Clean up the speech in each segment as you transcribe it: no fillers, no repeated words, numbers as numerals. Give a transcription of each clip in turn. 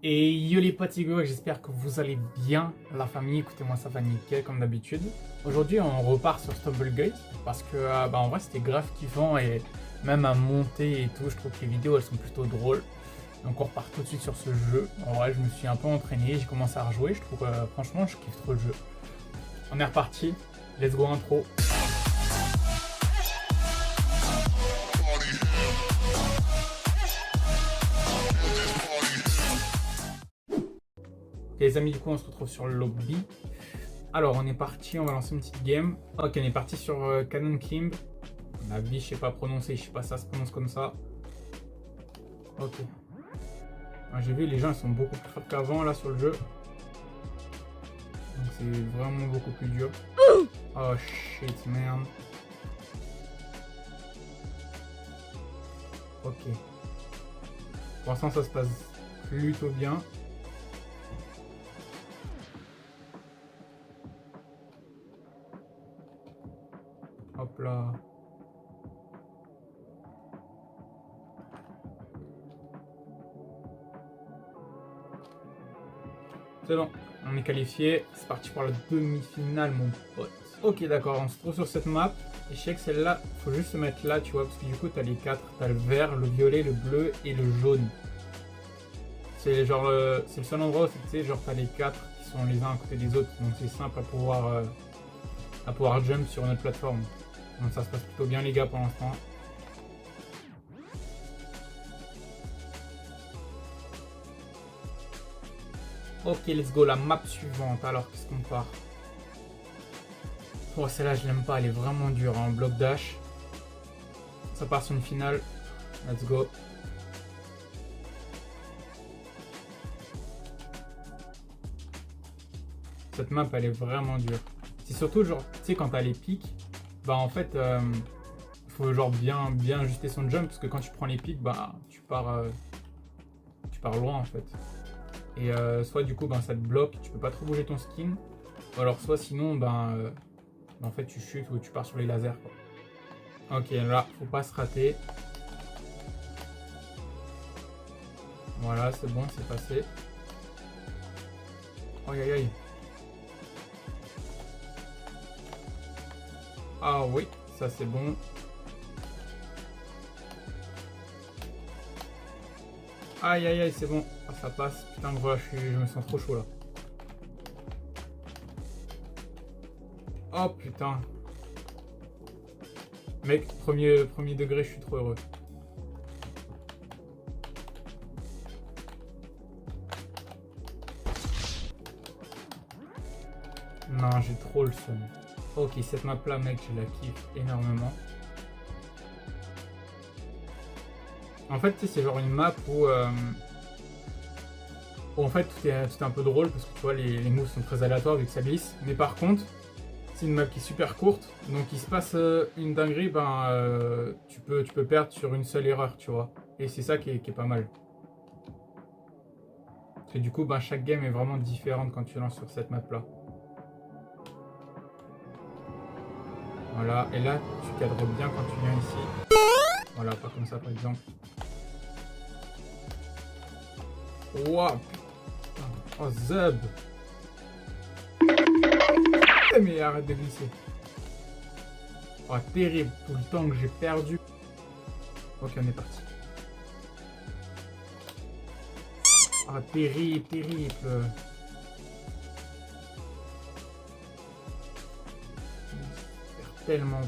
Et yo les potes, j'espère que vous allez bien, la famille. Écoutez, moi ça va nickel comme d'habitude. Aujourd'hui on repart sur Stumblegate parce que en vrai c'était grave kiffant et même à monter et tout, je trouve que les vidéos elles sont plutôt drôles. Donc on repart tout de suite sur ce jeu. En vrai je me suis un peu entraîné, j'ai commencé à rejouer, je trouve franchement je kiffe trop le jeu. On est reparti, let's go intro. Ok les amis, du coup on se retrouve sur le lobby. Alors on est parti, on va lancer une petite game. Ok, on est parti sur Cannon Climb. La vie je sais pas prononcer, je sais pas ça se prononce comme ça. Ok. J'ai vu les gens ils sont beaucoup plus forts qu'avant là sur le jeu. Donc c'est vraiment beaucoup plus dur. Oh shit merde. Ok. Pour l'instant ça se passe plutôt bien. Hop là. C'est bon, on est qualifié. C'est parti pour la demi-finale, mon pote. Ok, d'accord, on se trouve sur cette map. Et je sais que celle-là, faut juste se mettre là, tu vois, parce que du coup, t'as les quatre. T'as le vert, le violet, le bleu et le jaune. C'est genre, c'est le seul endroit où tu sais, genre, t'as les quatre qui sont les uns à côté des autres. Donc c'est simple à pouvoir jump sur notre plateforme. Donc ça se passe plutôt bien, les gars, pour l'instant. Ok, let's go, la map suivante. Alors, qu'est-ce qu'on part? Oh, celle-là, je l'aime pas, elle est vraiment dure. Hein. Bloc dash. Ça part sur une finale. Let's go. Cette map, elle est vraiment dure. C'est surtout, genre, tu sais, quand t'as les pics, bah en fait, faut genre bien ajuster son jump, parce que quand tu prends les pics, bah tu pars loin en fait. Et soit du coup, ça te bloque, tu peux pas trop bouger ton skin, ou alors soit sinon, en fait, tu chutes ou tu pars sur les lasers, quoi. Ok, là, faut pas se rater. Voilà, c'est bon, c'est passé. Aïe aïe aïe. Ah oui, ça c'est bon. Aïe aïe aïe, c'est bon. Ah, ça passe. Putain, gros, là, je me sens trop chaud là. Oh putain. Mec, premier degré, je suis trop heureux. Non, j'ai trop le seum. Ok, cette map là, mec, je la kiffe énormément. En fait, c'est genre une map où en fait tout est un peu drôle parce que tu vois, les moves sont très aléatoires vu que ça glisse. Mais par contre, c'est une map qui est super courte, donc il se passe une dinguerie, tu peux perdre sur une seule erreur, tu vois. Et c'est ça qui est pas mal. Parce que du coup, chaque game est vraiment différente quand tu lances sur cette map là. Voilà, et là tu cadres bien quand tu viens ici. Voilà, pas comme ça par exemple. Wow, putain. Oh Zeb. Mais arrête de glisser. Oh terrible, tout le temps que j'ai perdu. Ok, on est parti. Ah terrible, terrible. J'espère tellement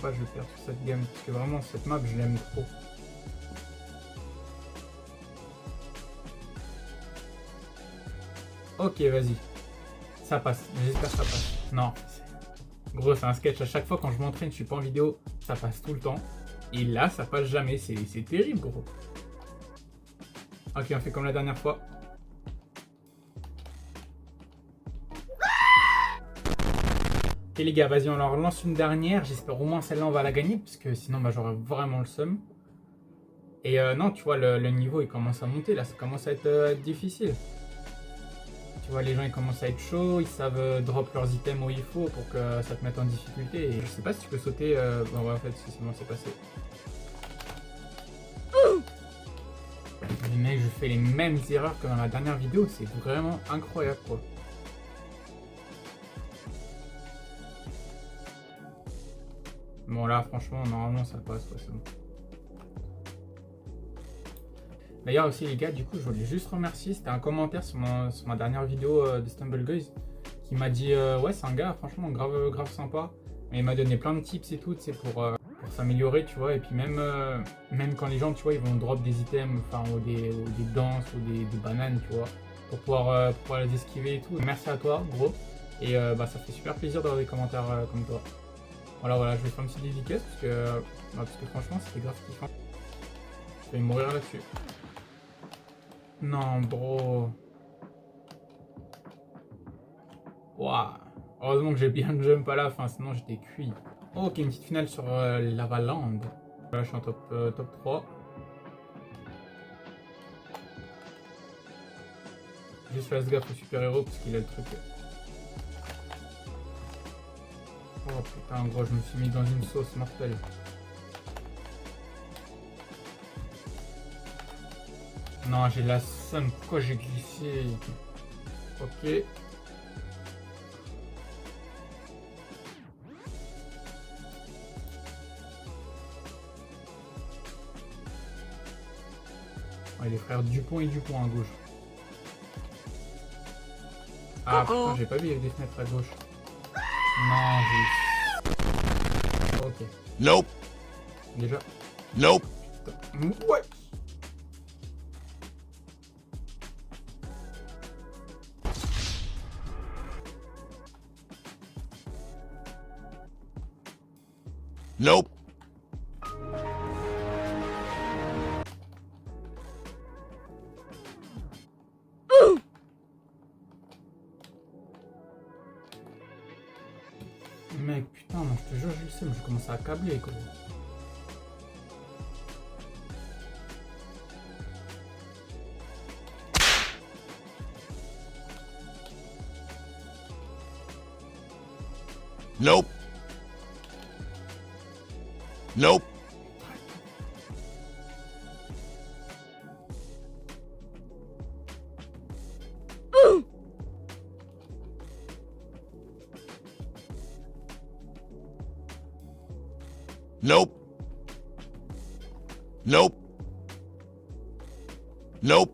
pas que je vais perdre sur cette game. Parce que vraiment cette map je l'aime trop. Ok, vas-y. Ça passe. J'espère que ça passe. Non. Gros, c'est un sketch. À chaque fois quand je m'entraîne, je suis pas en vidéo, ça passe tout le temps. Et là, ça passe jamais. C'est terrible, gros. Ok, on fait comme la dernière fois. Ok les gars, vas-y, on leur lance une dernière. J'espère au moins celle-là, on va la gagner. Parce que sinon, j'aurais vraiment le seum. Et non, tu vois, le niveau, il commence à monter. Là, ça commence à être difficile. Tu vois, les gens ils commencent à être chauds, ils savent drop leurs items où il faut pour que ça te mette en difficulté. Et je sais pas si tu peux sauter. Bon, ouais, en fait, c'est bon, c'est passé. les mecs, je fais les mêmes erreurs que dans la dernière vidéo, c'est vraiment incroyable quoi. Bon là franchement normalement ça passe quoi, c'est bon. D'ailleurs aussi les gars, du coup je voulais juste remercier, c'était un commentaire sur ma dernière vidéo de StumbleGuys qui m'a dit ouais c'est un gars franchement grave sympa, mais il m'a donné plein de tips et tout, c'est pour s'améliorer tu vois, et puis même quand les gens tu vois ils vont drop des items, enfin ou des danses ou des bananes tu vois, pour pouvoir les esquiver et tout. Merci à toi gros, et ça fait super plaisir d'avoir des commentaires comme toi. Voilà, je vais faire une petite dédicace parce que franchement c'était grave kiffant. Je vais mourir là-dessus. Non bro. Waouh. Heureusement que j'ai bien jump à la fin, sinon j'étais cuit. Ok, une petite finale sur Lavaland. Là je suis en top 3. Juste fasse gaffe au super héros parce qu'il a le truc. Oh putain gros, je me suis mis dans une sauce mortelle. Non, j'ai la somme, pourquoi j'ai glissé? Ok. Ouais, les frères Dupont et Dupont à gauche. Ah putain, j'ai pas vu, il y avait des fenêtres à gauche. Non, j'ai... Ok. Nope. Déjà. Nope. Putain. Ouais. Nope. Mec, putain, non, je te jure, je le sais, mais je commence à accabler quoi. Nope. Nope. Nope. Nope. Nope.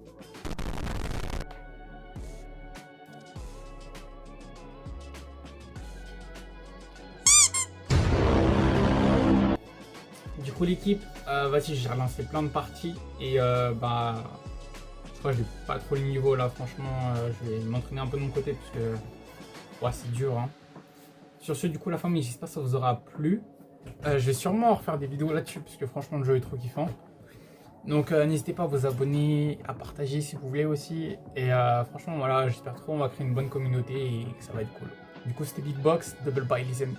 Du coup l'équipe, vas-y, j'ai relancé plein de parties et je crois que j'ai pas trop le niveau là, franchement je vais m'entraîner un peu de mon côté parce que ouais, c'est dur hein. Sur ce, du coup la famille, j'espère que ça vous aura plu. Je vais sûrement refaire des vidéos là-dessus parce que franchement le jeu est trop kiffant. Donc n'hésitez pas à vous abonner, à partager si vous voulez aussi. Et franchement voilà, j'espère trop on va créer une bonne communauté et que ça va être cool. Du coup c'était Big Box, double bye les amis.